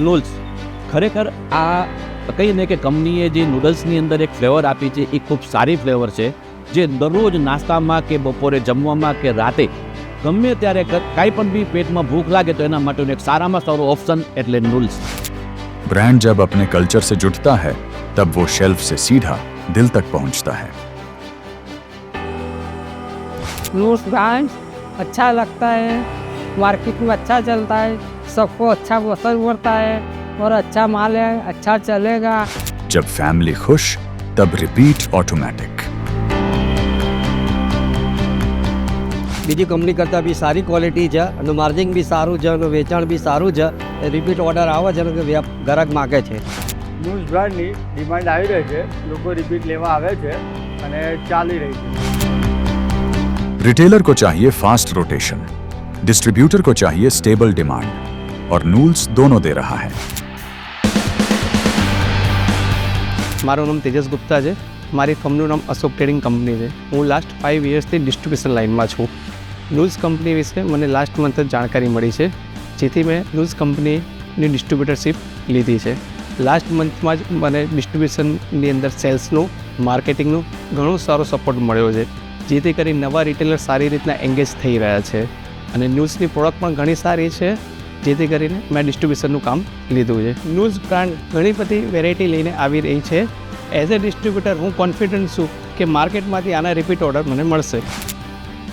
નૂલ્સ ખરેખર આ કહીને કે કંપનીએ જે નૂડલ્સની અંદર એક ફ્લેવર આપી છે એ ખૂબ સારી ફ્લેવર છે, જે દરરોજ નાસ્તામાં કે બપોરે જમવામાં કે રાતે ગમે ત્યારે કાંઈ પણ બી પેટમાં ભૂખ લાગે તો એના માટેનું એક સારામાં સારો ઓપ્શન એટલે નૂલ્સ। ब्रांड जब अपने कल्चर से जुड़ता है तब वो शेल्फ से सीधा दिल तक पहुंचता है। नूल्स ब्रांड अच्छा लगता है, मार्केट में अच्छा चलता है, सबको अच्छा पसंद पड़ता है और अच्छा माल है, अच्छा चलेगा। जब फैमिली खुश तब रिपीट ऑटोमेटिक। બીજી કંપની કરતાં બી સારી ક્વોલિટી છે અને માર્જિન બી સારું છે અને વેચાણ બી સારું છે, રિપીટ ઓર્ડર આવે છે અને ગ્રાહક માગે છે। નૂલ્સ બ્રાન્ડની ડિમાન્ડ આવી રહી છે, લોકો રિપીટ લેવા આવે છે અને ચાલી રહી છે। रिटेलर को चाहिए फास्ट रोटेशन, डिस्ट्रीब्यूटर को चाहिए स्टेबल डिमांड और नूल्स दोनों दे रहा है। મારું નામ તેજસ ગુપ્તા છે, મારી ફર્મનું નામ અશોક ટ્રેડિંગ કંપની છે। હું લાસ્ટ 5 યર્સથી ડિસ્ટ્રીબ્યુશન લાઇનમાં છું। નૂલ્સ કંપની વિશે મને લાસ્ટ મંથ જ જાણકારી મળી છે, જેથી મેં નૂલ્સ કંપનીની ડિસ્ટ્રીબ્યુટરશીપ લીધી છે। લાસ્ટ મંથમાં જ મને ડિસ્ટ્રીબ્યુશનની અંદર સેલ્સનું, માર્કેટિંગનું ઘણો સારો સપોર્ટ મળ્યો છે, જેથી કરી નવા રિટેલર સારી રીતના એંગેજ થઈ રહ્યા છે અને નૂલ્સની પ્રોડક્ટ પણ ઘણી સારી છે, જેથી કરીને મેં ડિસ્ટ્રીબ્યુશનનું કામ લીધું છે। નૂલ્સ બ્રાન્ડ ઘણી બધી વેરાયટી લઈને આવી રહી છે। એઝ અ ડિસ્ટ્રીબ્યુટર હું કોન્ફિડન્ટ છું કે માર્કેટમાંથી આના રિપીટ ઓર્ડર મને મળશે।